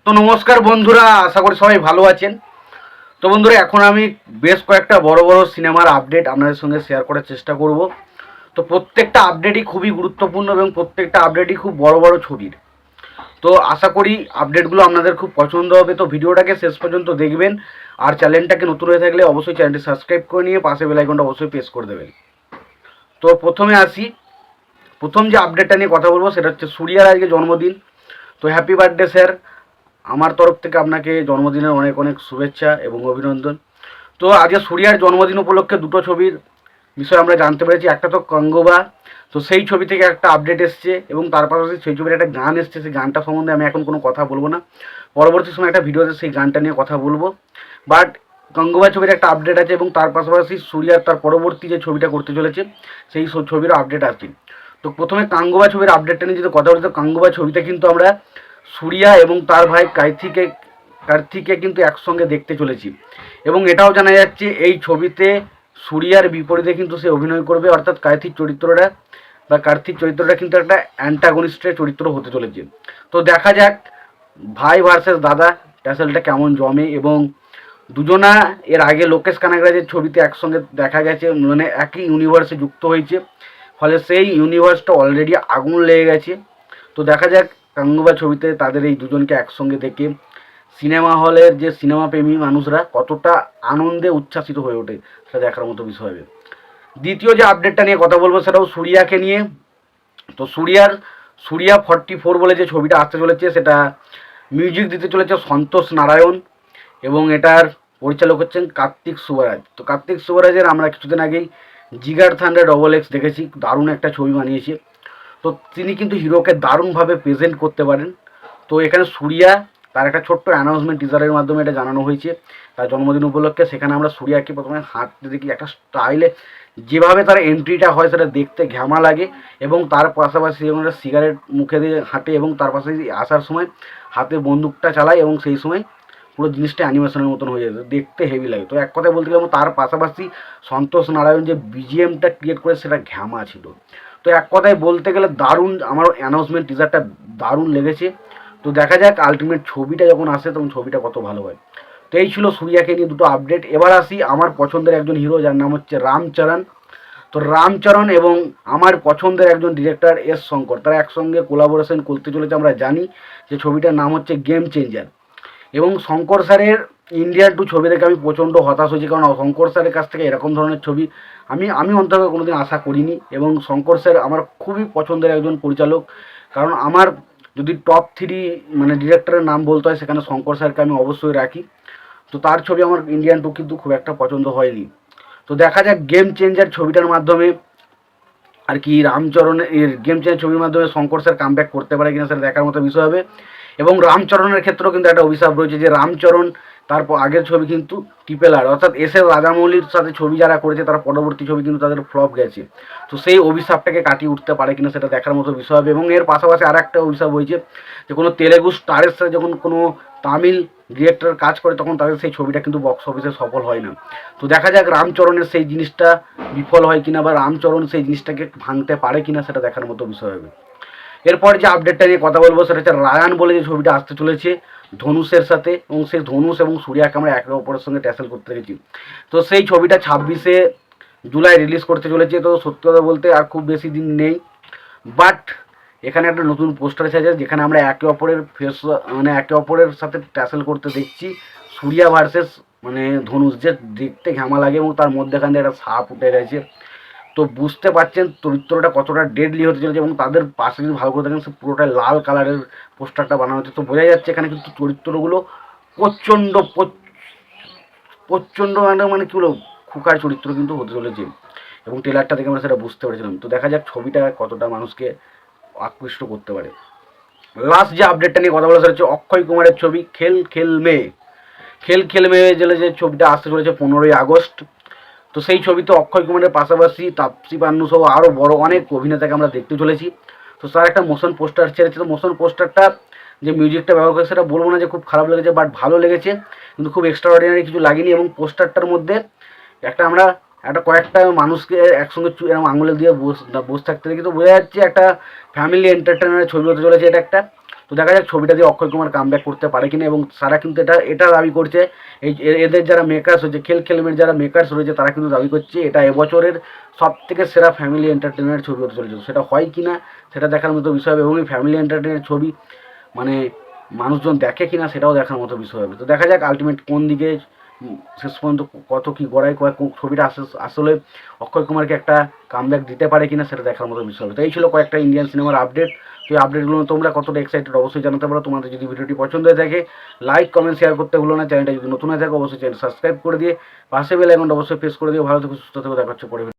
তো নমস্কার বন্ধুরা, আশা করি সবাই ভালো আছেন। তো বন্ধুরা, এখন আমি বেশ কয়েকটা বড় বড় সিনেমার আপডেট আপনাদের সঙ্গে শেয়ার করার চেষ্টা করব। তো প্রত্যেকটা আপডেটই খুবই গুরুত্বপূর্ণ এবং প্রত্যেকটা আপডেটই খুব বড় বড় ছবির। তো আশা করি আপডেটগুলো আপনাদের খুব পছন্দ হবে। তো ভিডিওটাকে শেষ পর্যন্ত দেখবেন। আর চ্যানেলটাকে নতুন হয়ে থাকলে অবশ্যই চ্যানেলটি সাবস্ক্রাইব করে নিয়ে পাশে বেল আইকনটা অবশ্যই প্রেস করে দেবেন। তো প্রথমে আসি, প্রথম যে আপডেটটা নিয়ে কথা বলবো সেটা হচ্ছে সূর্যার আজকে জন্মদিন। তো হ্যাপি বার্থডে স্যার, আমার তরফ থেকে আপনাকে জন্মদিনের অনেক অনেক শুভেচ্ছা এবং অভিনন্দন। তো আজকে সূর্যার জন্মদিন উপলক্ষে দুটো ছবির বিষয়ে আমরা জানতে পেরেছি। একটা তো কঙ্গোবা, তো সেই ছবি থেকে একটা আপডেট এসছে এবং তার পাশাপাশি সেই ছবির একটা গান এসছে। সেই গানটা সম্বন্ধে আমি এখন কোনো কথা বলবো না, পরবর্তী সময় একটা ভিডিওতে সেই গানটা নিয়ে কথা বলবো। বাট গঙ্গোবা ছবির একটা আপডেট আছে এবং তার পাশাপাশি সূর্যার তার পরবর্তী যে ছবিটা করতে চলেছে সেই ছবিরও আপডেট আছে। তো প্রথমে কাঙ্গোবা ছবির আপডেটটা নিয়ে যদি কথা বলি, তো কাঙ্গোবা ছবিতে কিন্তু আমরা সূর্যা এবং তার ভাই কার্তিকে কিন্তু একসঙ্গে দেখতে চলেছি। এবং এটাও জানা যাচ্ছে এই ছবিতে সূর্যার বিপরীতে কিন্তু সে অভিনয় করবে, অর্থাৎ কার্তিক চরিত্রটা কিন্তু একটা অ্যান্টাগনিস্টের চরিত্র হতে চলেছে। তো দেখা যাক ভাই ভার্সেস দাদা ট্যাসেলটা কেমন জমে। এবং দুজনা এর আগে লোকেশ কানাগরাজের ছবিতে একসঙ্গে দেখা গেছে, মানে একই ইউনিভার্সে যুক্ত হয়েছে, ফলে সেই ইউনিভার্সটা অলরেডি আগুন লেগে গেছে। তো দেখা যাক গাঙ্গুবা ছবিতে তাদের এই দুজনকে একসঙ্গে দেখে সিনেমা হলের যে সিনেমা প্রেমী মানুষরা কতটা আনন্দে উচ্ছ্বাসিত হয়ে ওঠে, সেটা দেখার মতো বিষয় হবে। দ্বিতীয় যে আপডেটটা নিয়ে কথা বলবো সেটাও সূর্যাকে নিয়ে। তো সূর্যা 44 বলে যে ছবিটা আসতে চলেছে, সেটা মিউজিক দিতে চলেছে সন্তোষ নারায়ণ এবং এটার পরিচালক হচ্ছেন কার্তিক সুবরাজ। তো কার্তিক সুবরাজের আমরা কিছুদিন আগেই জিগার থান্ডার ডবল এক্স দেখেছি, দারুণ একটা ছবি বানিয়েছে। তো তিনি কিন্তু হিরোকে দারুণভাবে প্রেজেন্ট করতে পারেন। তো এখানে সূর্যা তার একটা ছোট্ট অ্যানাউন্সমেন্ট টিজারের মাধ্যমে এটা জানানো হয়েছে তার জন্মদিন উপলক্ষে। সেখানে আমরা সূর্যাকে প্রথমে হাঁটতে দেখি একটা স্টাইলে, যেভাবে তার এন্ট্রিটা হয় সেটা দেখতে ঘ্যামা লাগে। এবং তার পাশাপাশি যখন একটা সিগারেট মুখে দিয়ে হাঁটে এবং তার পাশাপাশি আসার সময় হাতে বন্দুকটা চালায় এবং সেই সময় পুরো জিনিসটা অ্যানিমেশনের মতন হয়ে যায়, দেখতে হেভি লাগে। তো এক কথায় বলতে গেলে তার পাশাপাশি সন্তোষ নারায়ণ যে বিজিএমটা ক্রিয়েট করে সেটা ঘ্যামা ছিল। তো এক কথায় বলতে গেলে দারুণ, আমার অ্যানাউন্সমেন্ট টিজারটা দারুণ লেগেছে। তো দেখা যাক আলটিমেট ছবিটা যখন আসে তখন ছবিটা কত ভালো হয়। তো এই ছিল সূর্যাকে নিয়ে দুটো আপডেট। এবার আসি আমার পছন্দের একজন হিরো যার নাম হচ্ছে রামচরণ। তো রামচরণ এবং আমার পছন্দের একজন ডিরেক্টর এস শঙ্কর, তারা একসঙ্গে কোলাবোরেশন করতে চলেছে। আমরা জানি যে ছবিটার নাম হচ্ছে গেম চেঞ্জার। এবং শঙ্কর স্যারের ইন্ডিয়ান টু ছবি দেখে আমি প্রচণ্ড হতাশ হয়েছি, কারণ শঙ্কর স্যারের কাছ থেকে এরকম ধরনের ছবি আমি অন্তত কোনোদিন আশা করিনি। এবং শঙ্কর স্যার আমার খুবই পছন্দের একজন পরিচালক, কারণ আমার যদি টপ 3 মানে ডিরেক্টরের নাম বলতে হয় সেখানে শঙ্কর স্যারকে আমি অবশ্যই রাখি। তো তার ছবি আমার ইন্ডিয়ান টু কিন্তু খুব একটা পছন্দ হয়নি। তো দেখা যাক গেম চেঞ্জার ছবিটার মাধ্যমে আর কি রামচরণের গেম চেঞ্জার ছবির মাধ্যমে শঙ্কর স্যার কামব্যাক করতে পারে কিনা সেটা দেখার মতো বিষয় হবে। এবং রামচরণের ক্ষেত্রেও কিন্তু একটা অভিশাপ রয়েছে যে রামচরণ তারপর আগের ছবি কিন্তু ট্রিপল আর অর্থাৎ এস এর রাজামৌলির সাথে ছবি যারা করেছে তারা পরবর্তী ছবি কিন্তু তাদের ফ্লপ গেছে। তো সেই অভিশাপটাকে কাটিয়ে উঠতে পারে কিনা সেটা দেখার মতো বিষয় হবে। এবং এর পাশাপাশি আর একটা অভিশাপ হয়েছে যে কোনো তেলেগু স্টারের সাথে যখন কোনো তামিল ডিরেক্টর কাজ করে তখন তাদের সেই ছবিটা কিন্তু বক্স অফিসে সফল হয় না। তো দেখা যাক রামচরণের সেই জিনিসটা বিফল হয় কিনা বা রামচরণ সেই জিনিসটাকে ভাঙতে পারে কিনা সেটা দেখার মতো বিষয় হবে। এরপর যে আপডেটটা নিয়ে কথা বলবো সেটা হচ্ছে রায়ান বলে যে ছবিটা আসতে চলেছে ধনুষের সাথে, এবং সেই ধনুষ এবং সূর্যাকে আমরা একে অপরের সঙ্গে ট্যাসেল করতে দেখেছি। তো সেই ছবিটা 26শে জুলাই রিলিজ করতে চলেছে। তো সত্যি কথা বলতে আর খুব বেশি দিন নেই। বাট এখানে একটা নতুন পোস্টার আছে যেখানে আমরা একে অপরের মানে একে অপরের সাথে ট্যাসেল করতে দেখছি সূর্যা ভার্সেস মানে ধনুষ, যে দেখতে ঘামা লাগে এবং তার মধ্যেখান দিয়ে একটা সাপ উঠে গেছে। তো বুঝতে পারছেন চরিত্রটা কতটা ডেডলি হতে চলেছে। এবং তাদের পাশে যদি ভালো করে দেখেন সে পুরোটাই লাল কালারের পোস্টারটা বানানো হচ্ছে। তো বোঝা যাচ্ছে এখানে কিন্তু চরিত্রগুলো প্রচণ্ড প্রচণ্ড মানে কী বলবো খুকার চরিত্র কিন্তু হতে চলেছে। এবং ট্রেলারটা দেখে আমরা সেটা বুঝতে পেরেছিলাম। তো দেখা যাক ছবিটা কতটা মানুষকে আকৃষ্ট করতে পারে। লাস্ট যে আপডেটটা নিয়ে কথা বলা হচ্ছে অক্ষয় কুমারের ছবি খেল খেল মে। খেল খেল মে যে ছবিটা আসতে চলেছে 15ই আগস্ট। তো সেই ছবিতে অক্ষয় কুমারের পাশাপাশি তাপসী পান্নু সহ আরও বড় অনেক অভিনেতাকে আমরা দেখতে চলেছি। তো তার একটা মোশন পোস্টার ছেড়েছে। তো মোশন পোস্টারটা যে মিউজিকটা ব্যবহার করে সেটা বলবো না যে খুব খারাপ লেগেছে, বাট ভালো লেগেছে, কিন্তু খুব এক্সট্রা অর্ডিনারি কিছু লাগেনি। এবং পোস্টারটার মধ্যে আমরা একটা কয়েকটা মানুষকে একসঙ্গে এরকম আঙুলে দিয়ে বসে থাকতে দেখি। তো বোঝা যাচ্ছে একটা ফ্যামিলি এন্টারটেনমেন্টের ছবি হতে চলেছে এটা একটা। তো দেখা যাক ছবিটা দিয়ে অক্ষয় কুমার কামব্যাক করতে পারে কিনা, এবং তারা কিন্তু এটা দাবি করছে, এই এদের যারা মেকার্স হচ্ছে, খেলমের যারা মেকার্স রয়েছে তারা কিন্তু দাবি করছে এটা এবছরের সব থেকে সেরা ফ্যামিলি এন্টারটেনমেন্ট ছবি হতে চলেছে। সেটা হয় কি না সেটা দেখার মতো বিষয় হবে, এবং এই ফ্যামিলি এন্টারটেনমেন্ট ছবি মানে মানুষজন দেখে কিনা সেটাও দেখার মতো বিষয় হবে। তো দেখা যাক আলটিমেট কোন দিকে শেষ পর্যন্ত কত কী গড়ায়, ছবিটা আসলে অক্ষয় কুমারকে একটা কামব্যাক দিতে পারে কিনা সেটা দেখার মতো বিষয় হবে। তো এই ছিল কয়েকটা ইন্ডিয়ান সিনেমার আপডেট। তো এই আপডেটগুলো তোমরা কতটা এক্সাইটেড অবশ্যই জানাতে পারো। তোমাদের যদি ভিডিওটি পছন্দ হয়ে থাকে লাইক কমেন্ট শেয়ার করতে ভুলো না। চ্যানেলটা যদি নতুন হয়ে থাকে অবশ্যই চ্যানেল সাবস্ক্রাইব করে দিয়ে পাশে বেল আইকনটা অবশ্যই প্রেস করে দিয়ে ভালো থেকে সুস্থ থেকে দেখা হচ্ছে পরে।